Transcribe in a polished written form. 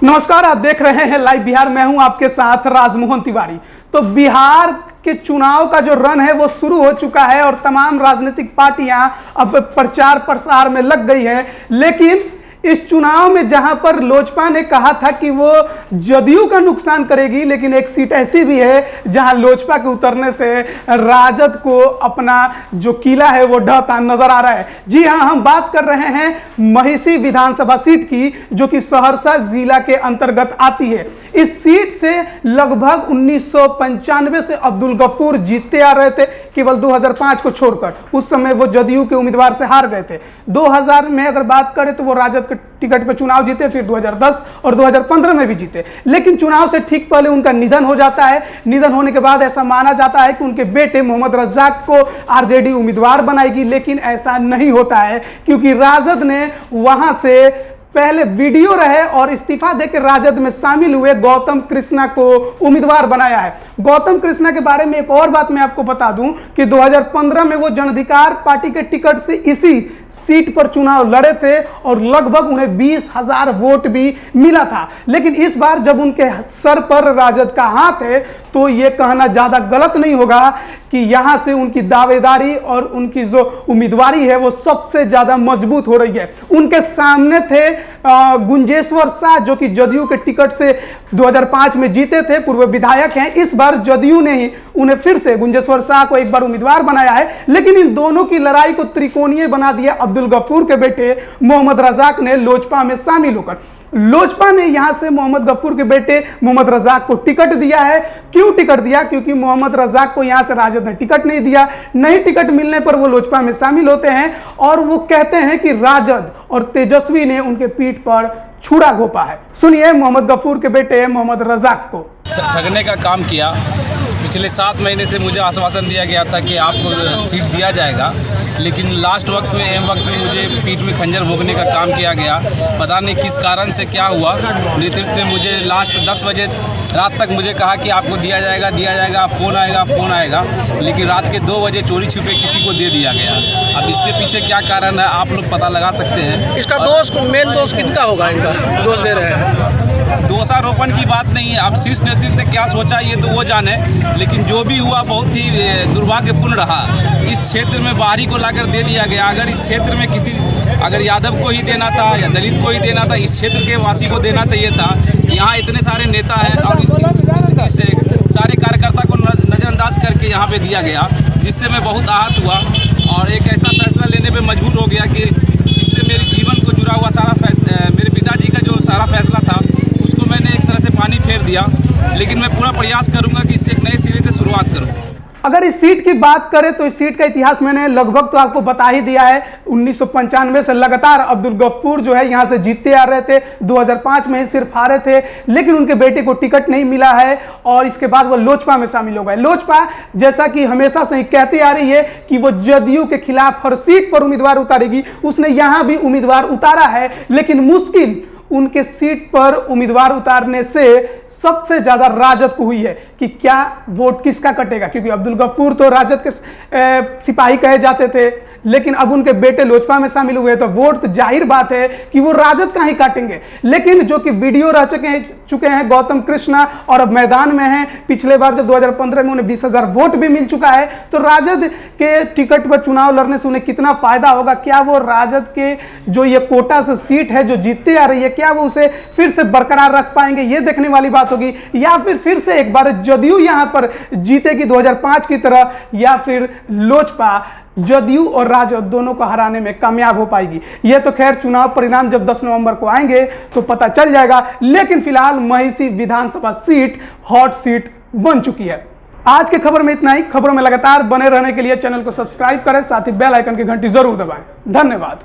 नमस्कार, आप देख रहे हैं लाइव बिहार। मैं हूं आपके साथ राजमोहन तिवारी। तो बिहार के चुनाव का जो रन है वो शुरू हो चुका है और तमाम राजनीतिक पार्टियां अब प्रचार प्रसार में लग गई है। लेकिन इस चुनाव में जहां पर लोजपा ने कहा था कि वो जदयू का नुकसान करेगी, लेकिन एक सीट ऐसी भी है जहां लोजपा के उतरने से राजद को अपना जो किला है वो ढहता नजर आ रहा है। जी हां, हम बात कर रहे हैं महिषी विधानसभा सीट की, जो कि सहरसा जिला के अंतर्गत आती है। इस सीट से लगभग 1995 से अब्दुल गफूर जीतते आ रहे थे, केवल 2005 को छोड़कर। उस समय वो जदयू के उम्मीदवार से हार गए थे। 2000 में अगर बात करें तो वो राजद के टिकट पर चुनाव जीते, फिर 2010 और 2015 में भी जीते। लेकिन चुनाव से ठीक पहले उनका निधन हो जाता है। निधन होने के बाद ऐसा माना जाता है कि उनके बेटे मोहम्मद रज्जाक को आरजेडी उम्मीदवार बनाएगी, लेकिन ऐसा नहीं होता है, क्योंकि राजद ने वहां से पहले वीडियो रहे और इस्तीफा देकर राजद में शामिल हुए गौतम कृष्णा को उम्मीदवार बनाया है। गौतम कृष्णा के बारे में एक और बात मैं आपको बता दूं कि 2015 में वो जन अधिकार पार्टी के टिकट से इसी सीट पर चुनाव लड़े थे और लगभग उन्हें 20,000 वोट भी मिला था। लेकिन इस बार जब उनके सर पर राजद का हाथ है तो ये कहना ज्यादा गलत नहीं होगा कि यहां से उनकी दावेदारी और उनकी जो उम्मीदवारी है वो सबसे ज्यादा मजबूत हो रही है। उनके सामने थे गुंजेश्वर शाह, जो कि जदयू के टिकट से 2005 में जीते थे, पूर्व विधायक हैं। इस बार जदयू ने ही उन्हें फिर से गुंजेश्वर शाह को एक बार उम्मीदवार बनाया है। लेकिन इन दोनों की लड़ाई को त्रिकोणीय बना दिया अब्दुल गफूर के बेटे मोहम्मद रज्जाक ने लोजपा में शामिल होकर। लोजपा ने यहां से मोहम्मद गफूर के बेटे मोहम्मद रज्जाक को टिकट दिया है। क्यों टिकट दिया? क्योंकि मोहम्मद रज्जाक को यहां से राजद ने टिकट नहीं दिया। नहीं टिकट मिलने पर वो लोजपा में शामिल होते हैं और वो कहते हैं कि राजद और तेजस्वी ने उनके पीठ पर छुरा घोंपा है। सुनिए मोहम्मद गफूर के बेटे मोहम्मद रज्जाक को। ठगने का काम किया। पिछले 7 महीने से मुझे आश्वासन दिया गया था कि आपको सीट दिया जाएगा, लेकिन लास्ट वक्त में मुझे पीठ में खंजर भोगने का काम किया गया। पता नहीं किस कारण से क्या हुआ। नेतृत्व ने मुझे लास्ट 10 बजे रात तक मुझे कहा कि आपको दिया जाएगा, फ़ोन आएगा, लेकिन रात के 2 बजे चोरी छुपे किसी को दे दिया गया। अब इसके पीछे क्या कारण है आप लोग पता लगा सकते हैं। इसका मेन दोष किनका होगा? इनका दोष दे रहे हैं। दोषारोपण की बात नहीं है। अब शीर्ष नेतृत्व ने क्या सोचा ये तो वो जाने, लेकिन जो भी हुआ बहुत ही दुर्भाग्यपूर्ण रहा। इस क्षेत्र में बाहरी को लाकर दे दिया गया। अगर इस क्षेत्र में अगर यादव को ही देना था या दलित को ही देना था, इस क्षेत्र के वासी को देना चाहिए था। यहाँ इतने सारे नेता हैं और इस सारे कार्यकर्ता को नज़रअंदाज करके यहाँ पे दिया गया, जिससे मैं बहुत आहत हुआ और एक ऐसा फैसला लेने पे मजबूर हो गया कि जिससे मेरे जीवन को जुड़ा हुआ सारा मेरे पिताजी का जो सारा फैसला था उसको मैंने एक तरह से पानी फेर दिया। लेकिन मैं पूरा प्रयास करूँगा कि इससे एक नए सिरे से शुरुआत करूँ। अगर इस सीट की बात करें तो इस सीट का इतिहास मैंने लगभग तो आपको बता ही दिया है। 1995 से लगातार अब्दुल गफूर जो है यहां से जीतते आ रहे थे। 2005 में ही सिर्फ हारे थे, लेकिन उनके बेटे को टिकट नहीं मिला है और इसके बाद वो लोजपा में शामिल हो गए। लोजपा जैसा कि हमेशा से ही कहती आ रही है कि वो जदयू के खिलाफ हर सीट पर उम्मीदवार उतारेगी। उसने यहां भी उम्मीदवार उतारा है, लेकिन मुश्किल उनके सीट पर उम्मीदवार उतारने से सबसे ज्यादा राजद को हुई है कि क्या वोट किसका कटेगा। क्योंकि अब्दुल गफूर तो राजद के सिपाही कहे जाते थे, लेकिन अब उनके बेटे लोजपा में शामिल हुए तो वोट तो जाहिर बात है कि वो राजद का ही काटेंगे। लेकिन जो कि वीडियो रह चुके हैं गौतम कृष्णा और अब मैदान में हैं। पिछले बार जब 2015 में उन्हें 20,000 वोट भी मिल चुका है, तो राजद के टिकट पर चुनाव लड़ने से उन्हें कितना फायदा होगा। क्या वो राजद के जो ये कोटा से सीट है जो जीतती आ रही है, क्या वो उसे फिर से बरकरार रख पाएंगे, ये देखने वाली बात होगी। या फिर से एक बार जदयू यहां पर जीतेगी 2005 की तरह, या फिर लोजपा जदयू और राजद दोनों को हराने में कामयाब हो पाएगी। यह तो खैर चुनाव परिणाम जब 10 नवंबर को आएंगे तो पता चल जाएगा। लेकिन फिलहाल महिषी विधानसभा सीट हॉट सीट बन चुकी है। आज के खबर में इतना ही। खबरों में लगातार बने रहने के लिए चैनल को सब्सक्राइब करें, साथ ही बेल आइकन की घंटी जरूर दबाएं। धन्यवाद।